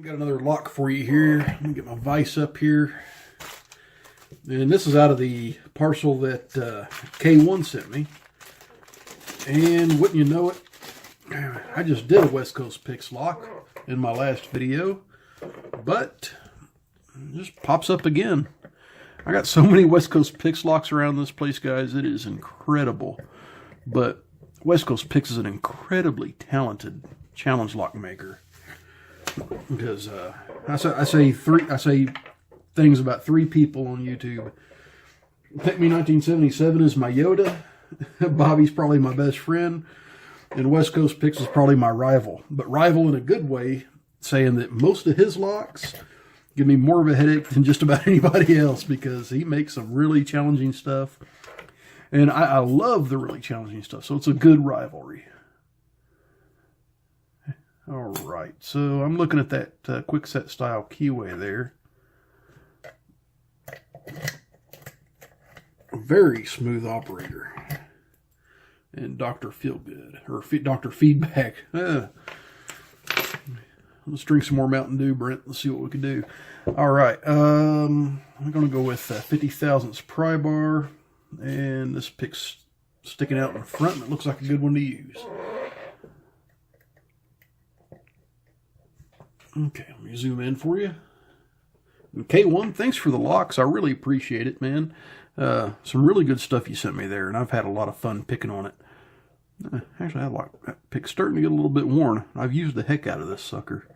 Got another lock for you here. Let me get my vise up here. And this is out of the parcel that K1 sent me. And wouldn't you know it, I just did a West Coast Picks lock in my last video, but it just pops up again. I got so many West Coast Picks locks around this place, guys. It is incredible. But West Coast Picks is an incredibly talented challenge lock maker. Because I say things about 3 people on YouTube. Pick Me 1977 is my Yoda. Bobby's probably my best friend. And West Coast Picks is probably my rival. But rival in a good way, saying that most of his locks give me more of a headache than just about anybody else, because he makes some really challenging stuff. And I love the really challenging stuff, so it's a good rivalry. All right, so I'm looking at that quick set style keyway there. A very smooth operator. And Dr. Feelgood, or Dr. Feedback. Let's drink some more Mountain Dew, Brent. Let's see what we can do. All right, I'm going to go with 50 thousandths pry bar. And this pick's sticking out in the front, and it looks like a good one to use. Okay, let me zoom in for you. And K1, thanks for the locks. I really appreciate it, man. Some really good stuff you sent me there, and I've had a lot of fun picking on it. Actually, that pick's starting to get a little bit worn. I've used the heck out of this sucker.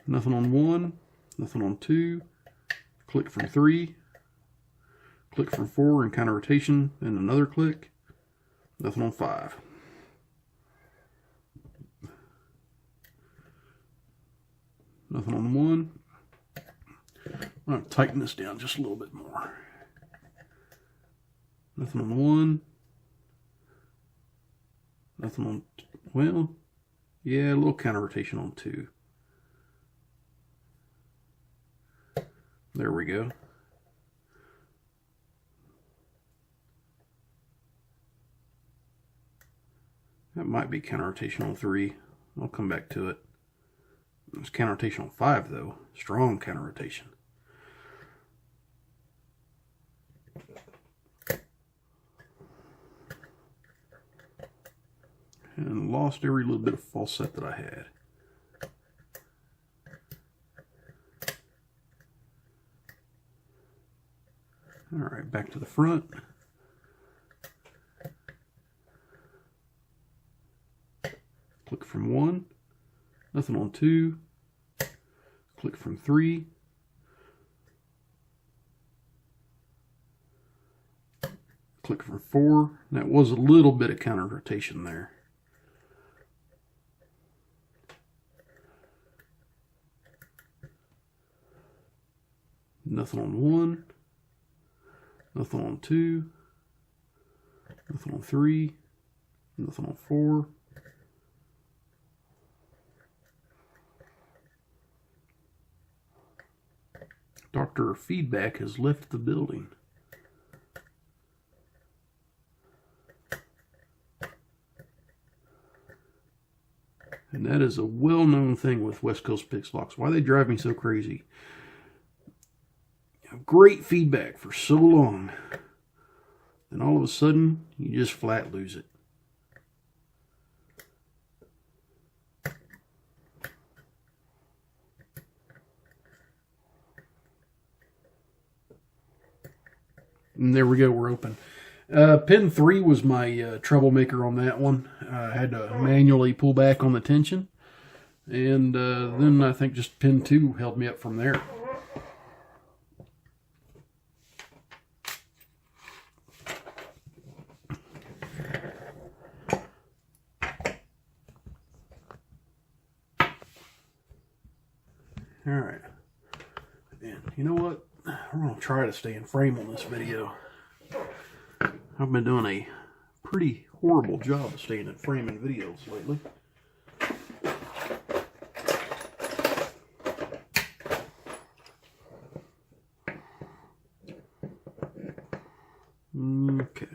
Nothing on 1, nothing on 2. Click from 3. Click from 4 and counter rotation, and another click. Nothing on 5. Nothing on 1. I'm going to tighten this down just a little bit more. Nothing on 1. Nothing on, well, yeah, a little counter rotation on 2. There we go. That might be counter rotation on 3. I'll come back to it. It's counter rotation on 5, though. Strong counter rotation. And lost every little bit of false set that I had. All right, back to the front. Click from 1, nothing on 2, click from 3, click from 4. That was a little bit of counter rotation there. Nothing on 1, nothing on 2, nothing on 3, nothing on 4. Dr. Feedback has left the building. And that is a well-known thing with West Coast Picks locks. Why they drive me so crazy. You have great feedback for so long, and all of a sudden, you just flat lose it. And there we go, we're open. Pin 3 was my troublemaker on that one. I had to manually pull back on the tension. And then I think just pin 2 held me up from there. Alright. And you know what? I'm going to try to stay in frame on this video. I've been doing a pretty horrible job of staying in frame in videos lately. Okay.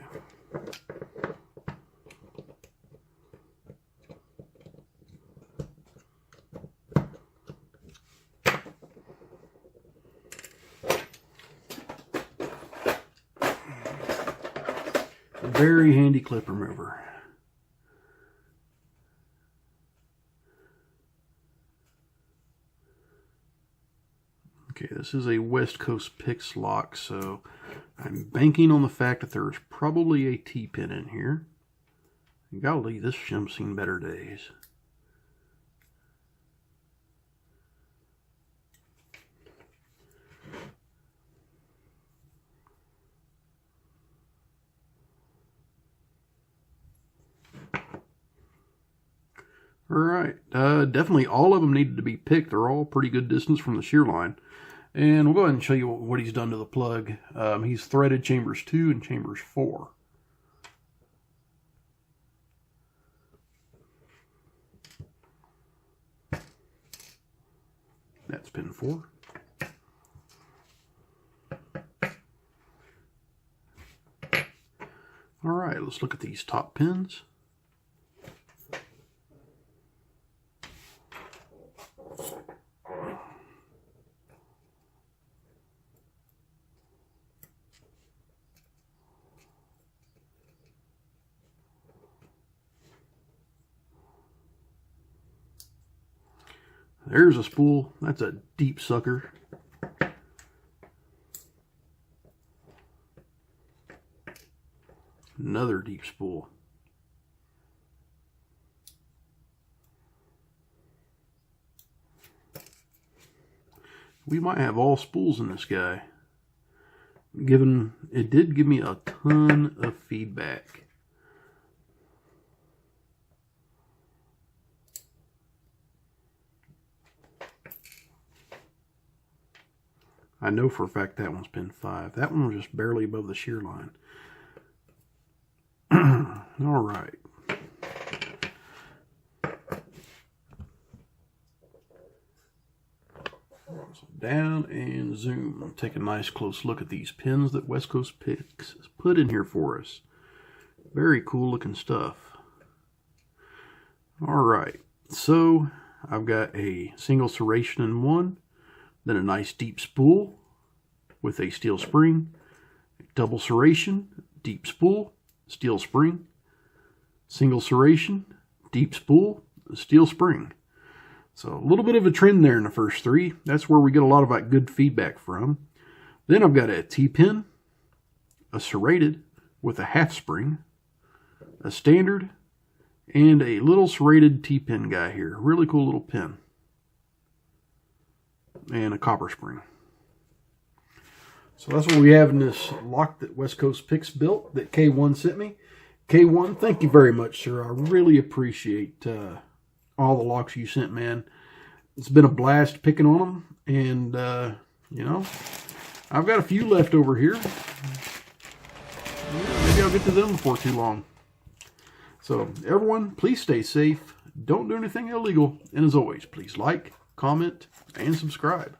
very handy clip remover. Okay, this is a West Coast Picks lock, so I'm banking on the fact that there's probably a T-pin in here. Golly, this shim's seen better days. Alright, definitely all of them needed to be picked. They're all pretty good distance from the shear line. And we'll go ahead and show you what he's done to the plug. He's threaded chambers 2 and chambers 4. That's pin 4. Alright, let's look at these top pins. There's a spool. That's a deep sucker. Another deep spool. We might have all spools in this guy. Given it did give me a ton of feedback. I know for a fact that one's pin 5. That one was just barely above the shear line. All right. So down and zoom. Take a nice close look at these pins that West Coast Picks has put in here for us. Very cool looking stuff. All right. So I've got a single serration in one. Then a nice deep spool with a steel spring, double serration, deep spool, steel spring, single serration, deep spool, steel spring. So a little bit of a trend there in the first 3. That's where we get a lot of that good feedback from. Then I've got a T-pin, a serrated with a half spring, a standard, and a little serrated T-pin guy here. Really cool little pin. And a copper spring. So that's what we have in this lock that West Coast Picks built that K1 sent me. K1, thank you very much, sir. I really appreciate all the locks you sent, man. It's been a blast picking on them. And, you know, I've got a few left over here. Yeah, maybe I'll get to them before too long. So, everyone, please stay safe. Don't do anything illegal. And as always, please like, comment, and subscribe.